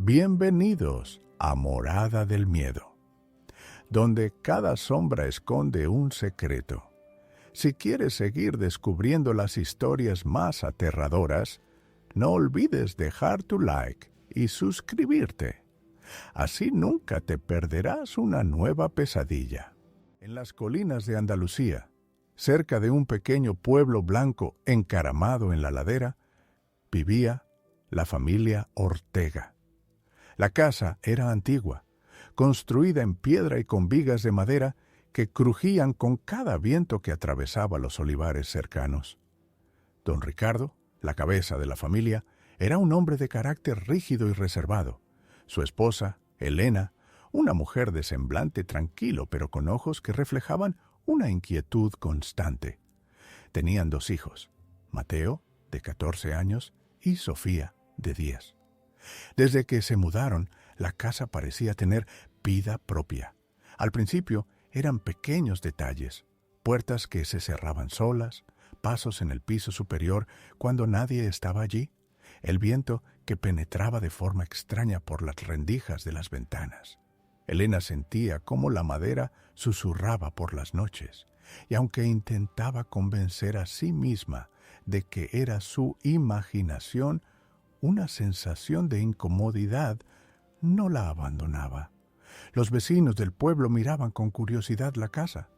Bienvenidos a Morada del Miedo, donde cada sombra esconde un secreto. Si quieres seguir descubriendo las historias más aterradoras, no olvides dejar tu like y suscribirte. Así nunca te perderás una nueva pesadilla. En las colinas de Andalucía, cerca de un pequeño pueblo blanco encaramado en la ladera, vivía la familia Ortega. La casa era antigua, construida en piedra y con vigas de madera que crujían con cada viento que atravesaba los olivares cercanos. Don Ricardo, la cabeza de la familia, era un hombre de carácter rígido y reservado. Su esposa, Elena, una mujer de semblante tranquilo pero con ojos que reflejaban una inquietud constante. Tenían 2 hijos, Mateo, de 14 años, y Sofía, de 10. Desde que se mudaron, la casa parecía tener vida propia. Al principio eran pequeños detalles, puertas que se cerraban solas, pasos en el piso superior cuando nadie estaba allí, el viento que penetraba de forma extraña por las rendijas de las ventanas. Elena sentía cómo la madera susurraba por las noches, y aunque intentaba convencer a sí misma de que era su imaginación, una sensación de incomodidad no la abandonaba. Los vecinos del pueblo miraban con curiosidad la casa.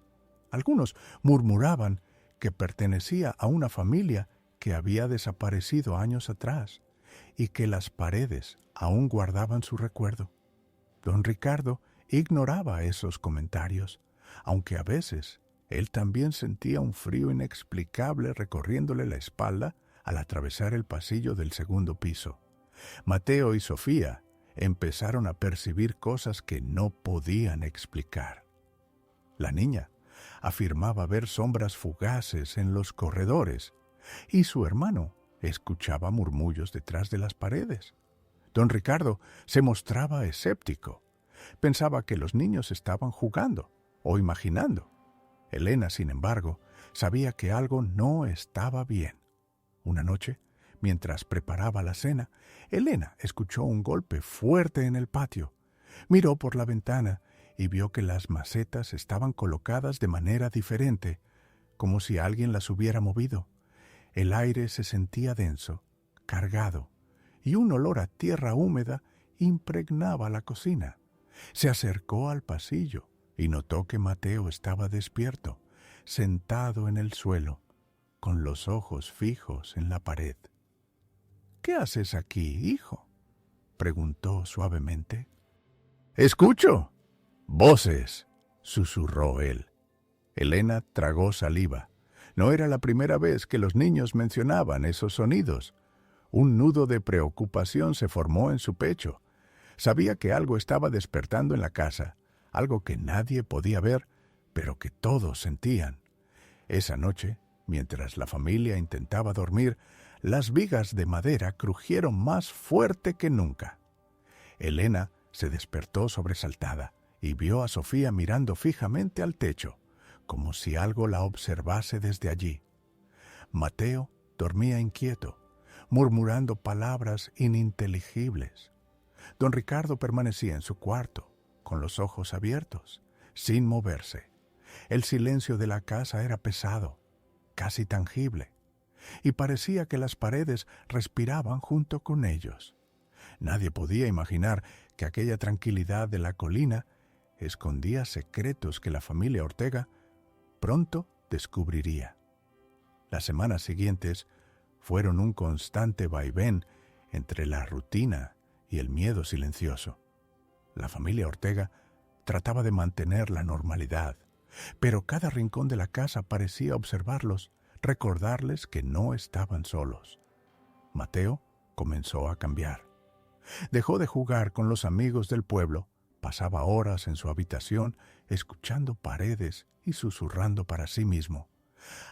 Algunos murmuraban que pertenecía a una familia que había desaparecido años atrás y que las paredes aún guardaban su recuerdo. Don Ricardo ignoraba esos comentarios, aunque a veces él también sentía un frío inexplicable recorriéndole la espalda al atravesar el pasillo del segundo piso. Mateo y Sofía empezaron a percibir cosas que no podían explicar. La niña afirmaba ver sombras fugaces en los corredores y su hermano escuchaba murmullos detrás de las paredes. Don Ricardo se mostraba escéptico. Pensaba que los niños estaban jugando o imaginando. Elena, sin embargo, sabía que algo no estaba bien. Una noche, mientras preparaba la cena, Elena escuchó un golpe fuerte en el patio. Miró por la ventana y vio que las macetas estaban colocadas de manera diferente, como si alguien las hubiera movido. El aire se sentía denso, cargado, y un olor a tierra húmeda impregnaba la cocina. Se acercó al pasillo y notó que Mateo estaba despierto, sentado en el suelo, con los ojos fijos en la pared. «¿Qué haces aquí, hijo?», preguntó suavemente. «Escucho voces», susurró él. Elena tragó saliva. No era la primera vez que los niños mencionaban esos sonidos. Un nudo de preocupación se formó en su pecho. Sabía que algo estaba despertando en la casa, algo que nadie podía ver, pero que todos sentían. Esa noche, mientras la familia intentaba dormir, las vigas de madera crujieron más fuerte que nunca. Elena se despertó sobresaltada y vio a Sofía mirando fijamente al techo, como si algo la observase desde allí. Mateo dormía inquieto, murmurando palabras ininteligibles. Don Ricardo permanecía en su cuarto, con los ojos abiertos, sin moverse. El silencio de la casa era pesado, casi tangible, y parecía que las paredes respiraban junto con ellos. Nadie podía imaginar que aquella tranquilidad de la colina escondía secretos que la familia Ortega pronto descubriría. Las semanas siguientes fueron un constante vaivén entre la rutina y el miedo silencioso. La familia Ortega trataba de mantener la normalidad, pero cada rincón de la casa parecía observarlos, recordarles que no estaban solos. Mateo comenzó a cambiar. Dejó de jugar con los amigos del pueblo, pasaba horas en su habitación escuchando paredes y susurrando para sí mismo.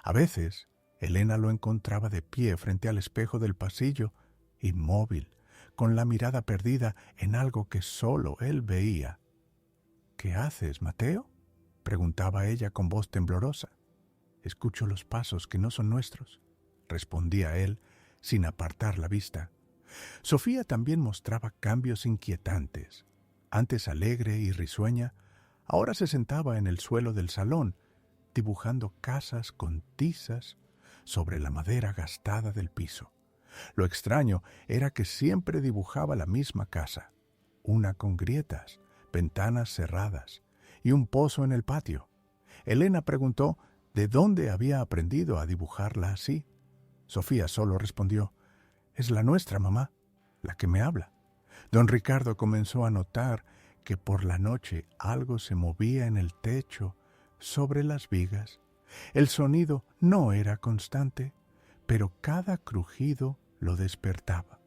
A veces, Elena lo encontraba de pie frente al espejo del pasillo, inmóvil, con la mirada perdida en algo que solo él veía. «¿Qué haces, Mateo?», preguntaba ella con voz temblorosa. «Escucho los pasos que no son nuestros», respondía él sin apartar la vista. Sofía también mostraba cambios inquietantes. Antes alegre y risueña, ahora se sentaba en el suelo del salón, dibujando casas con tizas sobre la madera gastada del piso. Lo extraño era que siempre dibujaba la misma casa, una con grietas, ventanas cerradas y un pozo en el patio. Elena preguntó de dónde había aprendido a dibujarla así. Sofía solo respondió: «Es la nuestra, mamá, la que me habla». Don Ricardo comenzó a notar que por la noche algo se movía en el techo, sobre las vigas. El sonido no era constante, pero cada crujido lo despertaba.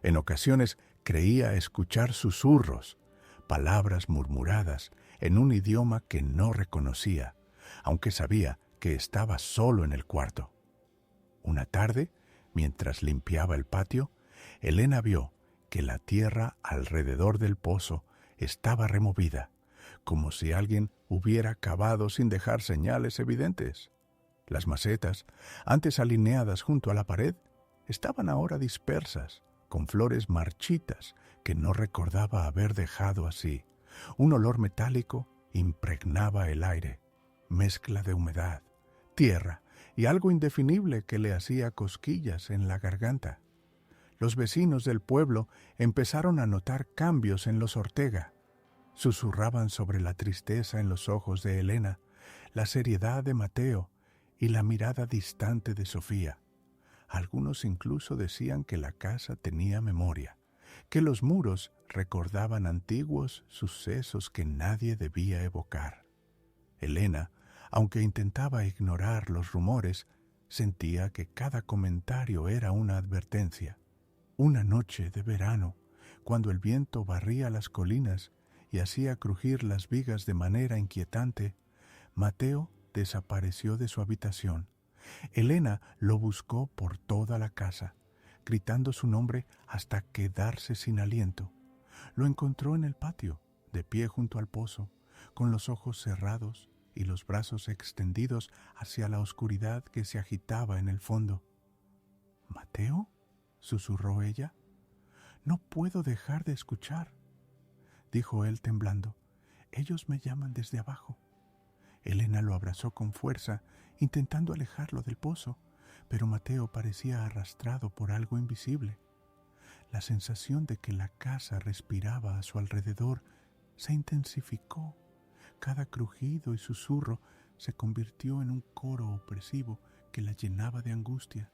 En ocasiones creía escuchar susurros, palabras murmuradas en un idioma que no reconocía, aunque sabía que estaba solo en el cuarto. Una tarde, mientras limpiaba el patio, Elena vio que la tierra alrededor del pozo estaba removida, como si alguien hubiera cavado sin dejar señales evidentes. Las macetas, antes alineadas junto a la pared, estaban ahora dispersas, con flores marchitas que no recordaba haber dejado así. Un olor metálico impregnaba el aire, mezcla de humedad, tierra y algo indefinible que le hacía cosquillas en la garganta. Los vecinos del pueblo empezaron a notar cambios en los Ortega. Susurraban sobre la tristeza en los ojos de Elena, la seriedad de Mateo y la mirada distante de Sofía. Algunos incluso decían que la casa tenía memoria, que los muros recordaban antiguos sucesos que nadie debía evocar. Elena, aunque intentaba ignorar los rumores, sentía que cada comentario era una advertencia. Una noche de verano, cuando el viento barría las colinas y hacía crujir las vigas de manera inquietante, Mateo desapareció de su habitación. Elena lo buscó por toda la casa, gritando su nombre hasta quedarse sin aliento. Lo encontró en el patio, de pie junto al pozo, con los ojos cerrados y los brazos extendidos hacia la oscuridad que se agitaba en el fondo. «¿Mateo?», susurró ella. «No puedo dejar de escuchar», dijo él temblando. «Ellos me llaman desde abajo». Elena lo abrazó con fuerza, intentando alejarlo del pozo, pero Mateo parecía arrastrado por algo invisible. La sensación de que la casa respiraba a su alrededor se intensificó. Cada crujido y susurro se convirtió en un coro opresivo que la llenaba de angustia.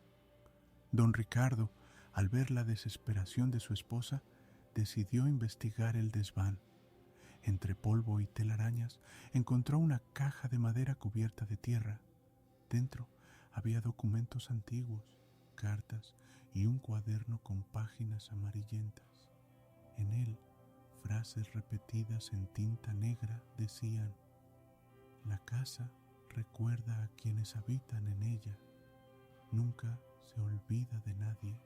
Don Ricardo, al ver la desesperación de su esposa, decidió investigar el desván. Entre polvo y telarañas encontró una caja de madera cubierta de tierra. Dentro había documentos antiguos, cartas y un cuaderno con páginas amarillentas. En él, frases repetidas en tinta negra decían: «La casa recuerda a quienes habitan en ella. Nunca se olvida de nadie».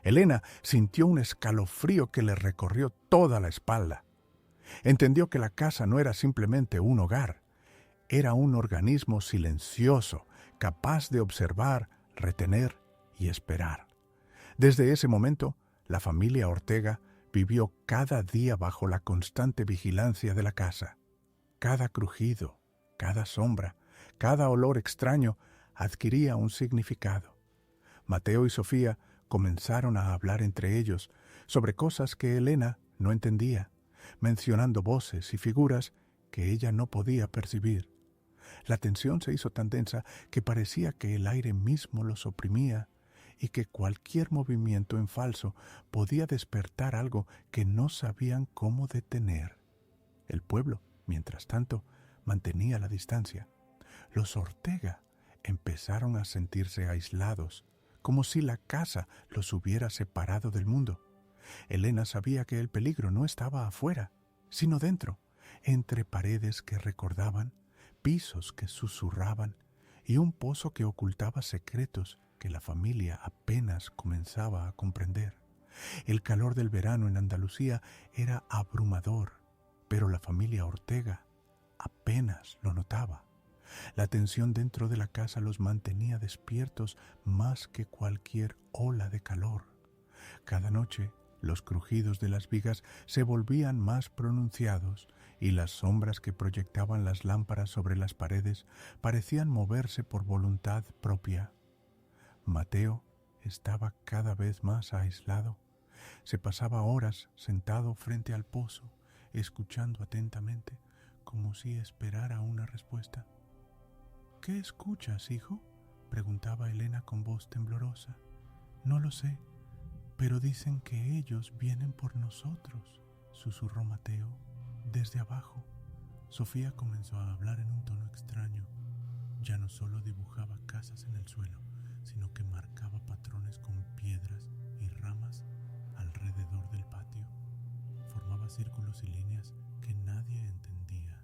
Elena sintió un escalofrío que le recorrió toda la espalda. Entendió que la casa no era simplemente un hogar, era un organismo silencioso, capaz de observar, retener y esperar. Desde ese momento, la familia Ortega vivió cada día bajo la constante vigilancia de la casa. Cada crujido, cada sombra, cada olor extraño adquiría un significado. Mateo y Sofía comenzaron a hablar entre ellos sobre cosas que Elena no entendía, mencionando voces y figuras que ella no podía percibir. La tensión se hizo tan densa que parecía que el aire mismo los oprimía y que cualquier movimiento en falso podía despertar algo que no sabían cómo detener. El pueblo, mientras tanto, mantenía la distancia. Los Ortega empezaron a sentirse aislados, como si la casa los hubiera separado del mundo. Elena sabía que el peligro no estaba afuera, sino dentro, entre paredes que recordaban, pisos que susurraban y un pozo que ocultaba secretos que la familia apenas comenzaba a comprender. El calor del verano en Andalucía era abrumador, pero la familia Ortega apenas lo notaba. La tensión dentro de la casa los mantenía despiertos más que cualquier ola de calor. Cada noche, los crujidos de las vigas se volvían más pronunciados y las sombras que proyectaban las lámparas sobre las paredes parecían moverse por voluntad propia. Mateo estaba cada vez más aislado. Se pasaba horas sentado frente al pozo, escuchando atentamente, como si esperara una respuesta. «¿Qué escuchas, hijo?», preguntaba Elena con voz temblorosa. «No lo sé, pero dicen que ellos vienen por nosotros», susurró Mateo. Desde abajo, Sofía comenzó a hablar en un tono extraño. Ya no solo dibujaba casas en el suelo, sino que marcaba patrones con piedras y ramas alrededor del patio. Formaba círculos y líneas que nadie entendía.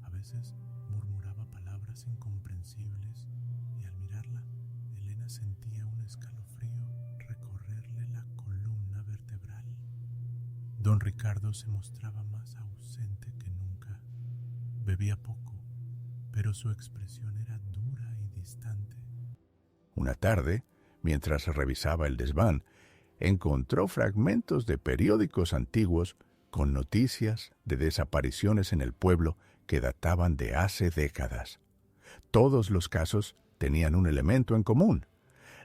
A veces murmuraba palabras incomprensibles y al mirarla, Elena sentía un escalofrío recorrerle la columna vertebral. Don Ricardo se mostraba más ausente que nunca. Bebía poco, pero su expresión era dura y distante. Una tarde, mientras revisaba el desván, encontró fragmentos de periódicos antiguos con noticias de desapariciones en el pueblo que databan de hace décadas. Todos los casos tenían un elemento en común.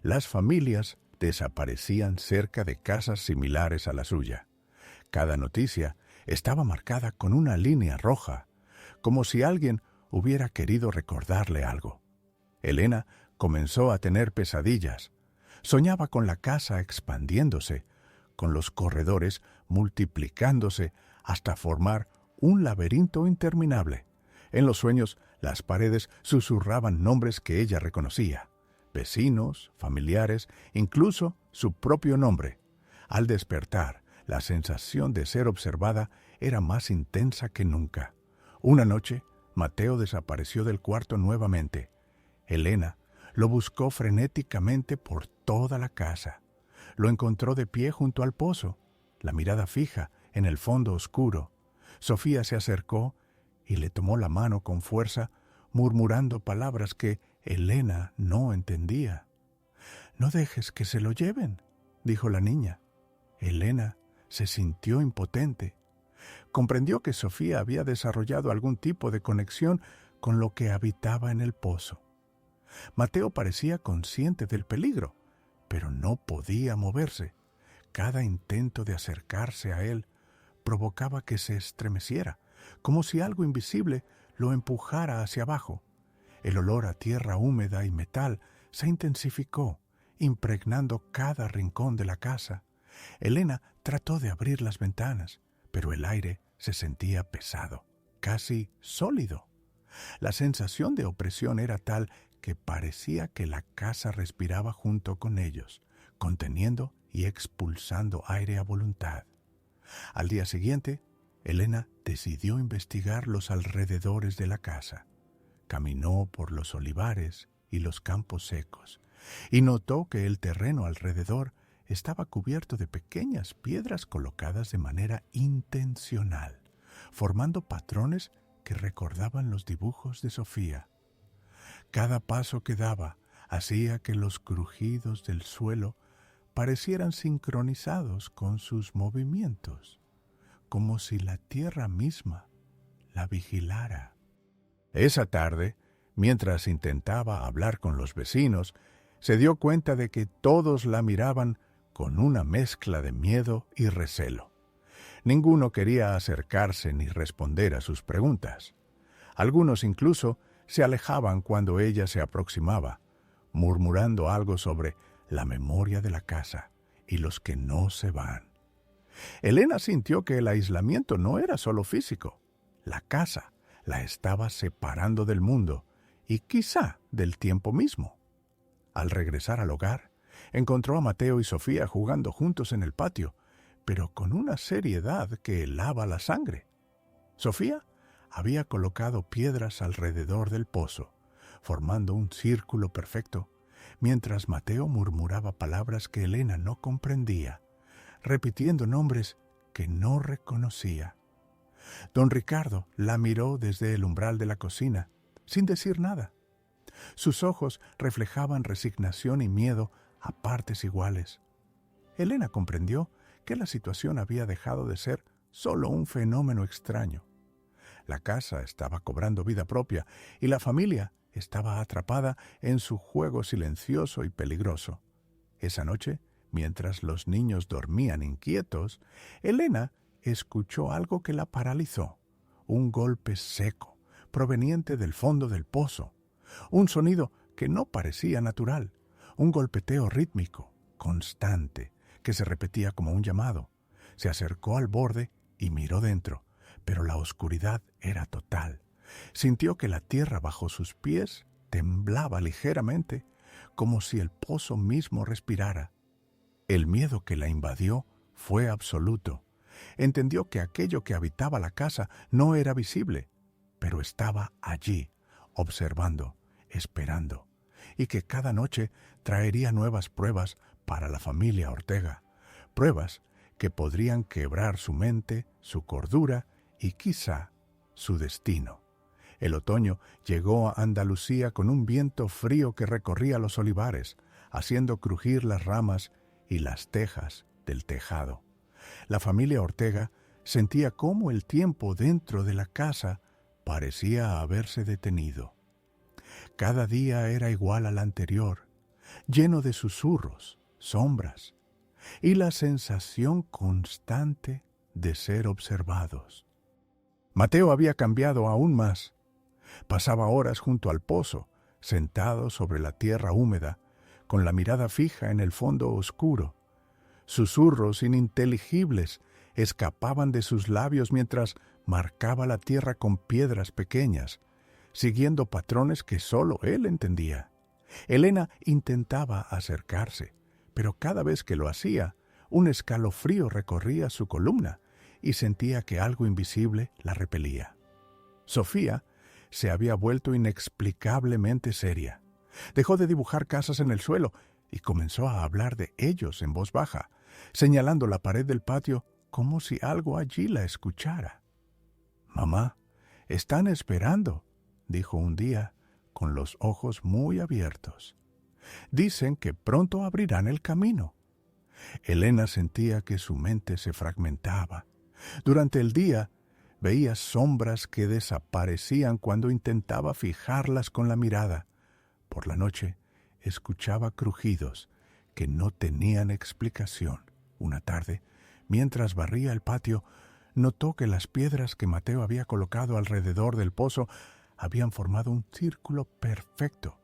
Las familias desaparecían cerca de casas similares a la suya. Cada noticia estaba marcada con una línea roja, como si alguien hubiera querido recordarle algo. Elena comenzó a tener pesadillas. Soñaba con la casa expandiéndose, con los corredores multiplicándose hasta formar un laberinto interminable. En los sueños, las paredes susurraban nombres que ella reconocía: vecinos, familiares, incluso su propio nombre. Al despertar, la sensación de ser observada era más intensa que nunca. Una noche, Mateo desapareció del cuarto nuevamente. Elena lo buscó frenéticamente por toda la casa. Lo encontró de pie junto al pozo, la mirada fija en el fondo oscuro. Sofía se acercó y le tomó la mano con fuerza, murmurando palabras que Elena no entendía. «No dejes que se lo lleven», dijo la niña. Elena se sintió impotente. Comprendió que Sofía había desarrollado algún tipo de conexión con lo que habitaba en el pozo. Mateo parecía consciente del peligro, pero no podía moverse. Cada intento de acercarse a él provocaba que se estremeciera, como si algo invisible lo empujara hacia abajo. El olor a tierra húmeda y metal se intensificó, impregnando cada rincón de la casa. Elena trató de abrir las ventanas, pero el aire se sentía pesado, casi sólido. La sensación de opresión era tal que parecía que la casa respiraba junto con ellos, conteniendo y expulsando aire a voluntad. Al día siguiente, Elena decidió investigar los alrededores de la casa. Caminó por los olivares y los campos secos, y notó que el terreno alrededor estaba cubierto de pequeñas piedras colocadas de manera intencional, formando patrones que recordaban los dibujos de Sofía. Cada paso que daba hacía que los crujidos del suelo parecieran sincronizados con sus movimientos, como si la tierra misma la vigilara. Esa tarde, mientras intentaba hablar con los vecinos, se dio cuenta de que todos la miraban con una mezcla de miedo y recelo. Ninguno quería acercarse ni responder a sus preguntas. Algunos incluso se alejaban cuando ella se aproximaba, murmurando algo sobre la memoria de la casa y los que no se van. Elena sintió que el aislamiento no era solo físico. La casa la estaba separando del mundo y quizá del tiempo mismo. Al regresar al hogar, encontró a Mateo y Sofía jugando juntos en el patio, pero con una seriedad que helaba la sangre. Sofía había colocado piedras alrededor del pozo, formando un círculo perfecto, mientras Mateo murmuraba palabras que Elena no comprendía, repitiendo nombres que no reconocía. Don Ricardo la miró desde el umbral de la cocina, sin decir nada. Sus ojos reflejaban resignación y miedo a partes iguales. Elena comprendió que la situación había dejado de ser solo un fenómeno extraño. La casa estaba cobrando vida propia y la familia estaba atrapada en su juego silencioso y peligroso. Esa noche, mientras los niños dormían inquietos, Elena escuchó algo que la paralizó. Un golpe seco, proveniente del fondo del pozo. Un sonido que no parecía natural. Un golpeteo rítmico, constante, que se repetía como un llamado. Se acercó al borde y miró dentro, pero la oscuridad era total. Sintió que la tierra bajo sus pies temblaba ligeramente, como si el pozo mismo respirara. El miedo que la invadió fue absoluto. Entendió que aquello que habitaba la casa no era visible, pero estaba allí, observando, esperando, y que cada noche traería nuevas pruebas para la familia Ortega, pruebas que podrían quebrar su mente, su cordura y quizá su destino. El otoño llegó a Andalucía con un viento frío que recorría los olivares, haciendo crujir las ramas y las tejas del tejado. La familia Ortega sentía cómo el tiempo dentro de la casa parecía haberse detenido. Cada día era igual al anterior, lleno de susurros, sombras y la sensación constante de ser observados. Mateo había cambiado aún más. Pasaba horas junto al pozo, sentado sobre la tierra húmeda, con la mirada fija en el fondo oscuro. Susurros ininteligibles escapaban de sus labios mientras marcaba la tierra con piedras pequeñas, siguiendo patrones que solo él entendía. Elena intentaba acercarse, pero cada vez que lo hacía, un escalofrío recorría su columna y sentía que algo invisible la repelía. Sofía se había vuelto inexplicablemente seria. Dejó de dibujar casas en el suelo y comenzó a hablar de ellos en voz baja, señalando la pared del patio como si algo allí la escuchara. «Mamá, están esperando», dijo un día, con los ojos muy abiertos. «Dicen que pronto abrirán el camino». Elena sentía que su mente se fragmentaba. Durante el día veía sombras que desaparecían cuando intentaba fijarlas con la mirada. Por la noche escuchaba crujidos que no tenían explicación. Una tarde, mientras barría el patio, notó que las piedras que Mateo había colocado alrededor del pozo habían formado un círculo perfecto,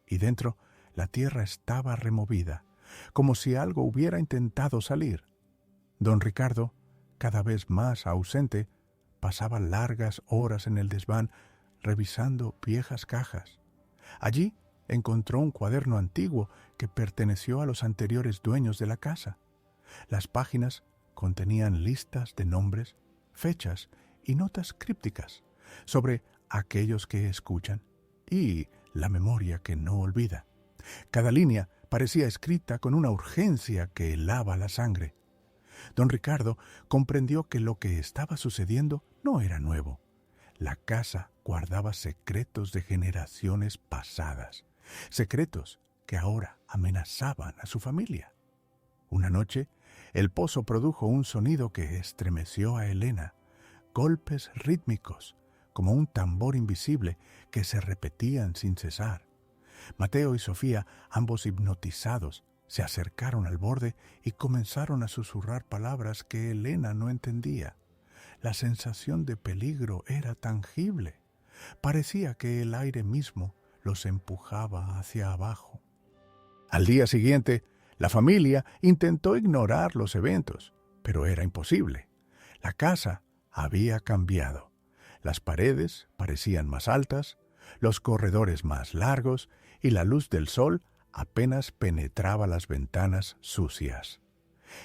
y dentro la tierra estaba removida, como si algo hubiera intentado salir. Don Ricardo, cada vez más ausente, pasaba largas horas en el desván revisando viejas cajas. Allí encontró un cuaderno antiguo que perteneció a los anteriores dueños de la casa. Las páginas contenían listas de nombres, fechas y notas crípticas sobre aquellos que escuchan y la memoria que no olvida. Cada línea parecía escrita con una urgencia que helaba la sangre. Don Ricardo comprendió que lo que estaba sucediendo no era nuevo. La casa guardaba secretos de generaciones pasadas, secretos que ahora amenazaban a su familia. Una noche, el pozo produjo un sonido que estremeció a Elena, golpes rítmicos, como un tambor invisible que se repetían sin cesar. Mateo y Sofía, ambos hipnotizados, se acercaron al borde y comenzaron a susurrar palabras que Elena no entendía. La sensación de peligro era tangible. Parecía que el aire mismo los empujaba hacia abajo. Al día siguiente, la familia intentó ignorar los eventos, pero era imposible. La casa había cambiado. Las paredes parecían más altas, los corredores más largos y la luz del sol apenas penetraba las ventanas sucias.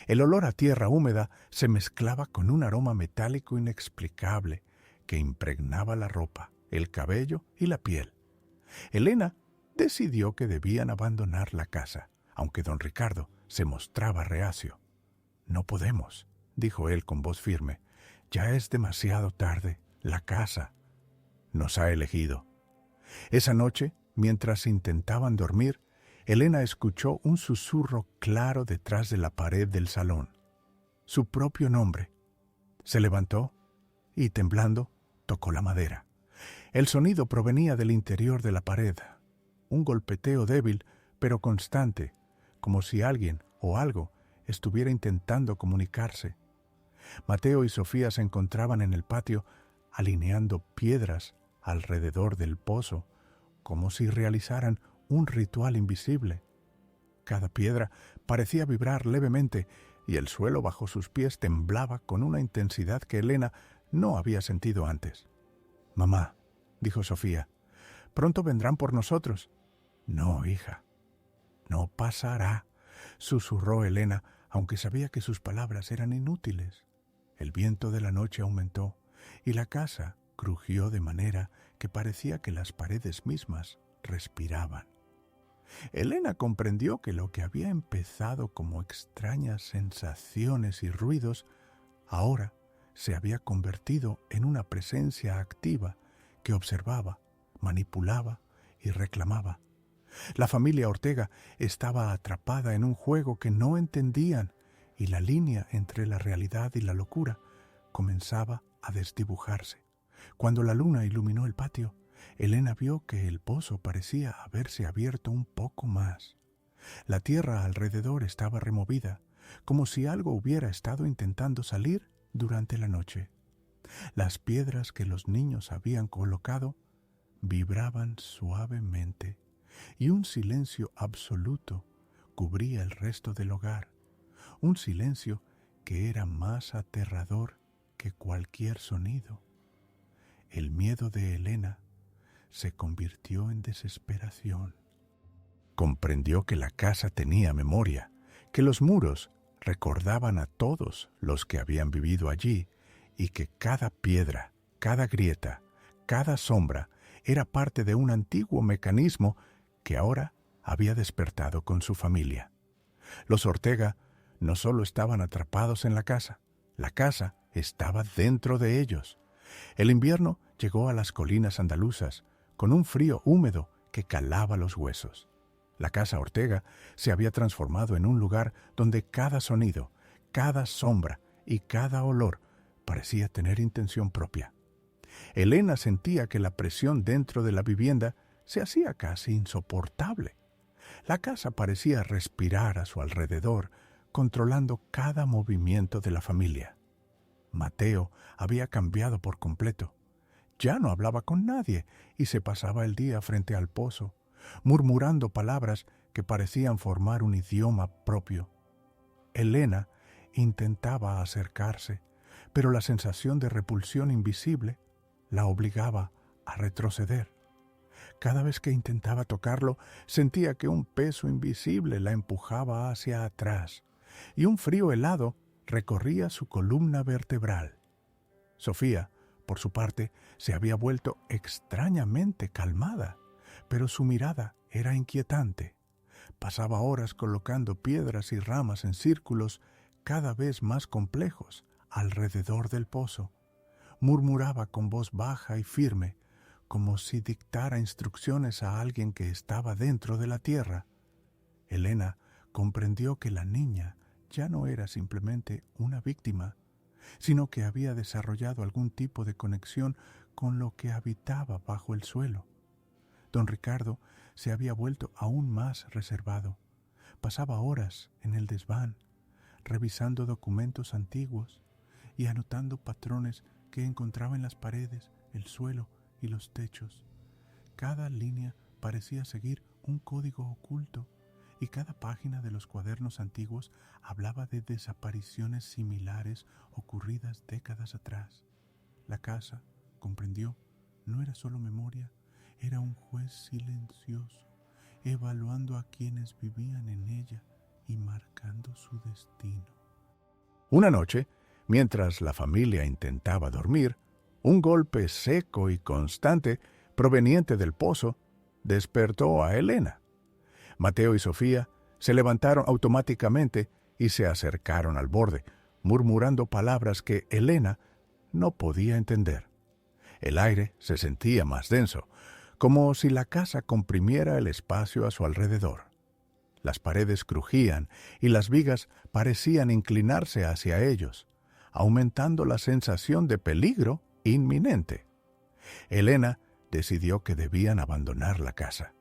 El olor a tierra húmeda se mezclaba con un aroma metálico inexplicable que impregnaba la ropa, el cabello y la piel. Elena decidió que debían abandonar la casa, aunque don Ricardo se mostraba reacio. «No podemos», dijo él con voz firme. «Ya es demasiado tarde. La casa nos ha elegido». Esa noche, mientras intentaban dormir, Elena escuchó un susurro claro detrás de la pared del salón. Su propio nombre. Se levantó y, temblando, tocó la madera. El sonido provenía del interior de la pared, un golpeteo débil pero constante, como si alguien o algo estuviera intentando comunicarse. Mateo y Sofía se encontraban en el patio alineando piedras alrededor del pozo, como si realizaran un ritual invisible. Cada piedra parecía vibrar levemente y el suelo bajo sus pies temblaba con una intensidad que Elena no había sentido antes. «Mamá», dijo Sofía, «pronto vendrán por nosotros». «No, hija, no pasará», susurró Elena, aunque sabía que sus palabras eran inútiles. El viento de la noche aumentó y la casa crujió de manera que parecía que las paredes mismas respiraban. Elena comprendió que lo que había empezado como extrañas sensaciones y ruidos, ahora se había convertido en una presencia activa que observaba, manipulaba y reclamaba. La familia Ortega estaba atrapada en un juego que no entendían y la línea entre la realidad y la locura comenzaba a desdibujarse. Cuando la luna iluminó el patio, Elena vio que el pozo parecía haberse abierto un poco más. La tierra alrededor estaba removida, como si algo hubiera estado intentando salir durante la noche. Las piedras que los niños habían colocado vibraban suavemente y un silencio absoluto cubría el resto del hogar, un silencio que era más aterrador que cualquier sonido. El miedo de Elena se convirtió en desesperación. Comprendió que la casa tenía memoria, que los muros recordaban a todos los que habían vivido allí y que cada piedra, cada grieta, cada sombra era parte de un antiguo mecanismo que ahora había despertado con su familia. Los Ortega no solo estaban atrapados en la casa estaba dentro de ellos. El invierno llegó a las colinas andaluzas con un frío húmedo que calaba los huesos. La casa Ortega se había transformado en un lugar donde cada sonido, cada sombra y cada olor parecía tener intención propia. Elena sentía que la presión dentro de la vivienda se hacía casi insoportable. La casa parecía respirar a su alrededor, controlando cada movimiento de la familia. Mateo había cambiado por completo. Ya no hablaba con nadie y se pasaba el día frente al pozo, murmurando palabras que parecían formar un idioma propio. Elena intentaba acercarse, pero la sensación de repulsión invisible la obligaba a retroceder. Cada vez que intentaba tocarlo, sentía que un peso invisible la empujaba hacia atrás, y un frío helado recorría su columna vertebral. Sofía, por su parte, se había vuelto extrañamente calmada, pero su mirada era inquietante. Pasaba horas colocando piedras y ramas en círculos cada vez más complejos alrededor del pozo. Murmuraba con voz baja y firme, como si dictara instrucciones a alguien que estaba dentro de la tierra. Elena comprendió que la niña ya no era simplemente una víctima, sino que había desarrollado algún tipo de conexión con lo que habitaba bajo el suelo. Don Ricardo se había vuelto aún más reservado. Pasaba horas en el desván, revisando documentos antiguos y anotando patrones que encontraba en las paredes, el suelo y los techos. Cada línea parecía seguir un código oculto y cada página de los cuadernos antiguos hablaba de desapariciones similares ocurridas décadas atrás. La casa, comprendió, no era solo memoria, era un juez silencioso, evaluando a quienes vivían en ella y marcando su destino. Una noche, mientras la familia intentaba dormir, un golpe seco y constante, proveniente del pozo, despertó a Elena. Mateo y Sofía se levantaron automáticamente y se acercaron al borde, murmurando palabras que Elena no podía entender. El aire se sentía más denso, como si la casa comprimiera el espacio a su alrededor. Las paredes crujían y las vigas parecían inclinarse hacia ellos, aumentando la sensación de peligro inminente. Elena decidió que debían abandonar la casa.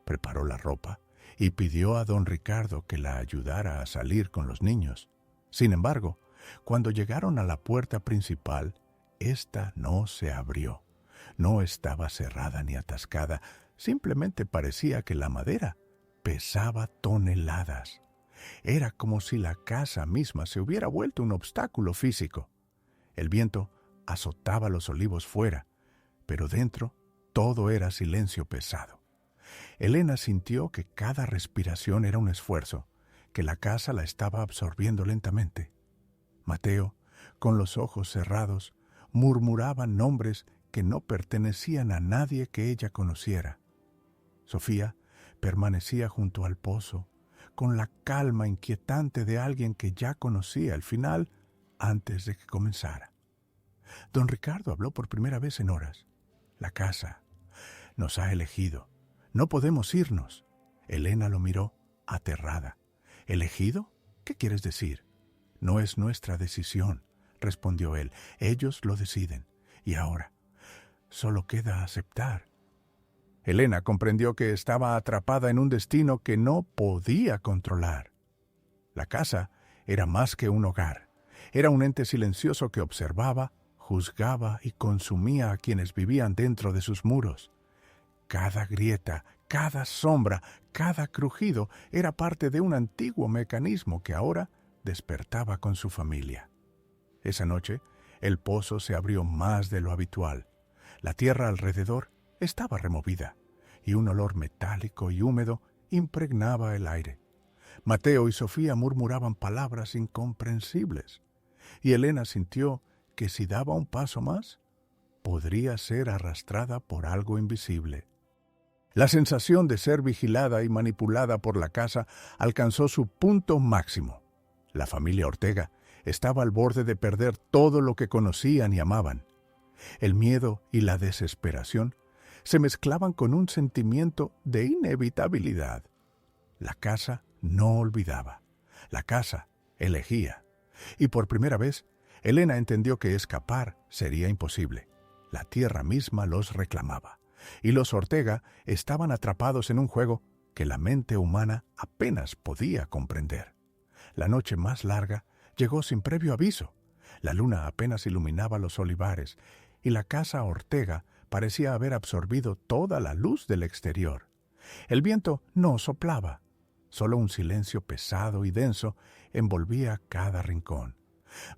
Preparó la ropa y pidió a don Ricardo que la ayudara a salir con los niños. Sin embargo, cuando llegaron a la puerta principal, ésta no se abrió. No estaba cerrada ni atascada, simplemente parecía que la madera pesaba toneladas. Era como si la casa misma se hubiera vuelto un obstáculo físico. El viento azotaba los olivos fuera, pero dentro todo era silencio pesado. Elena sintió que cada respiración era un esfuerzo, que la casa la estaba absorbiendo lentamente. Mateo, con los ojos cerrados, murmuraba nombres que no pertenecían a nadie que ella conociera. Sofía permanecía junto al pozo, con la calma inquietante de alguien que ya conocía el final antes de que comenzara. Don Ricardo habló por primera vez en horas. La casa nos ha elegido. No podemos irnos. Elena lo miró, aterrada. ¿Elegido? ¿Qué quieres decir? No es nuestra decisión, respondió él. Ellos lo deciden. Y ahora, solo queda aceptar. Elena comprendió que estaba atrapada en un destino que no podía controlar. La casa era más que un hogar. Era un ente silencioso que observaba, juzgaba y consumía a quienes vivían dentro de sus muros. Cada grieta, cada sombra, cada crujido era parte de un antiguo mecanismo que ahora despertaba con su familia. Esa noche, el pozo se abrió más de lo habitual. La tierra alrededor estaba removida, y un olor metálico y húmedo impregnaba el aire. Mateo y Sofía murmuraban palabras incomprensibles, y Elena sintió que si daba un paso más, podría ser arrastrada por algo invisible. La sensación de ser vigilada y manipulada por la casa alcanzó su punto máximo. La familia Ortega estaba al borde de perder todo lo que conocían y amaban. El miedo y la desesperación se mezclaban con un sentimiento de inevitabilidad. La casa no olvidaba. La casa elegía. Y por primera vez, Elena entendió que escapar sería imposible. La tierra misma los reclamaba. Y los Ortega estaban atrapados en un juego que la mente humana apenas podía comprender. La noche más larga llegó sin previo aviso. La luna apenas iluminaba los olivares y la casa Ortega parecía haber absorbido toda la luz del exterior. El viento no soplaba. Solo un silencio pesado y denso envolvía cada rincón.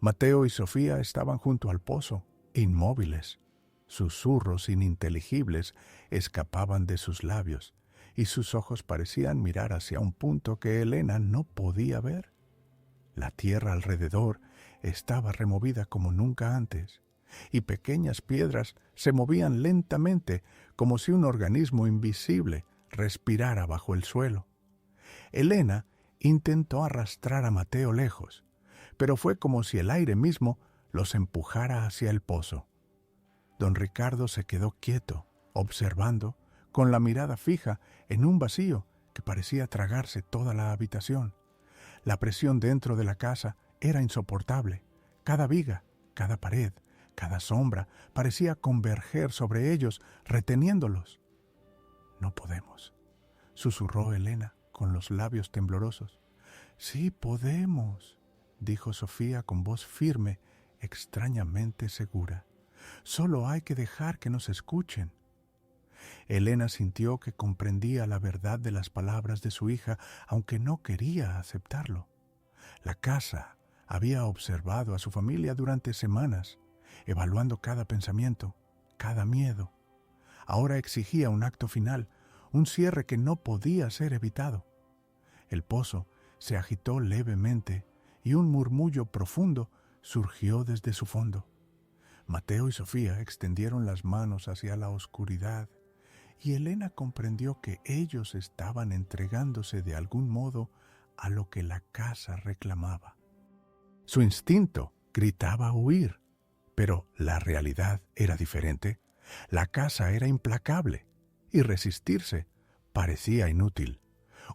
Mateo y Sofía estaban junto al pozo, inmóviles. Susurros ininteligibles escapaban de sus labios y sus ojos parecían mirar hacia un punto que Elena no podía ver. La tierra alrededor estaba removida como nunca antes, y pequeñas piedras se movían lentamente como si un organismo invisible respirara bajo el suelo. Elena intentó arrastrar a Mateo lejos, pero fue como si el aire mismo los empujara hacia el pozo. Don Ricardo se quedó quieto, observando, con la mirada fija en un vacío que parecía tragarse toda la habitación. La presión dentro de la casa era insoportable. Cada viga, cada pared, cada sombra parecía converger sobre ellos, reteniéndolos. «No podemos», susurró Elena con los labios temblorosos. «Sí podemos», dijo Sofía con voz firme, extrañamente segura. «Solo hay que dejar que nos escuchen». Elena sintió que comprendía la verdad de las palabras de su hija, aunque no quería aceptarlo. La casa había observado a su familia durante semanas, evaluando cada pensamiento, cada miedo. Ahora exigía un acto final, un cierre que no podía ser evitado. El pozo se agitó levemente y un murmullo profundo surgió desde su fondo. Mateo y Sofía extendieron las manos hacia la oscuridad y Elena comprendió que ellos estaban entregándose de algún modo a lo que la casa reclamaba. Su instinto gritaba huir, pero la realidad era diferente. La casa era implacable y resistirse parecía inútil.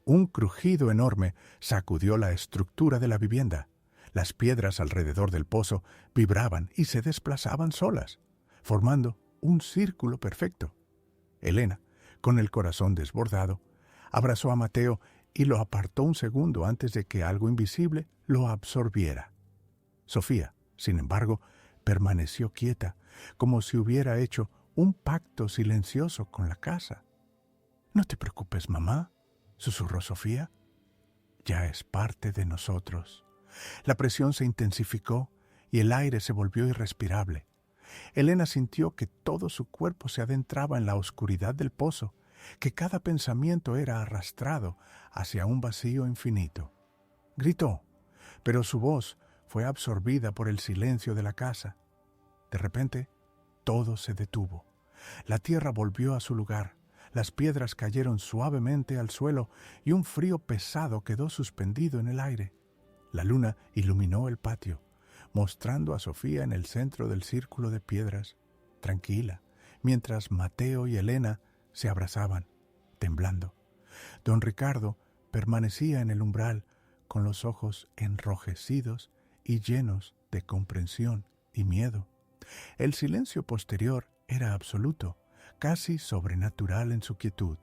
Un crujido enorme sacudió la estructura de la vivienda. Las piedras alrededor del pozo vibraban y se desplazaban solas, formando un círculo perfecto. Elena, con el corazón desbordado, abrazó a Mateo y lo apartó un segundo antes de que algo invisible lo absorbiera. Sofía, sin embargo, permaneció quieta, como si hubiera hecho un pacto silencioso con la casa. «No te preocupes, mamá», susurró Sofía. «Ya es parte de nosotros». La presión se intensificó y el aire se volvió irrespirable. Elena sintió que todo su cuerpo se adentraba en la oscuridad del pozo, que cada pensamiento era arrastrado hacia un vacío infinito. Gritó, pero su voz fue absorbida por el silencio de la casa. De repente, todo se detuvo. La tierra volvió a su lugar, las piedras cayeron suavemente al suelo y un frío pesado quedó suspendido en el aire. La luna iluminó el patio, mostrando a Sofía en el centro del círculo de piedras, tranquila, mientras Mateo y Elena se abrazaban, temblando. Don Ricardo permanecía en el umbral, con los ojos enrojecidos y llenos de comprensión y miedo. El silencio posterior era absoluto, casi sobrenatural en su quietud.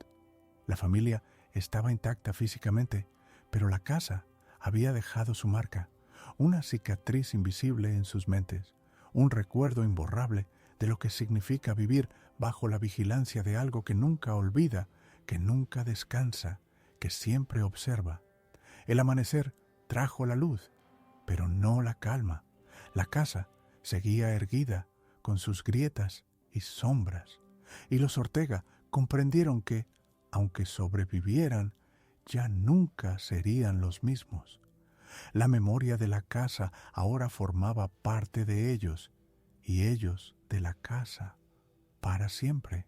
La familia estaba intacta físicamente, pero la casa había dejado su marca, una cicatriz invisible en sus mentes, un recuerdo imborrable de lo que significa vivir bajo la vigilancia de algo que nunca olvida, que nunca descansa, que siempre observa. El amanecer trajo la luz, pero no la calma. La casa seguía erguida, con sus grietas y sombras, y los Ortega comprendieron que, aunque sobrevivieran, ya nunca serían los mismos. La memoria de la casa ahora formaba parte de ellos, y ellos de la casa para siempre.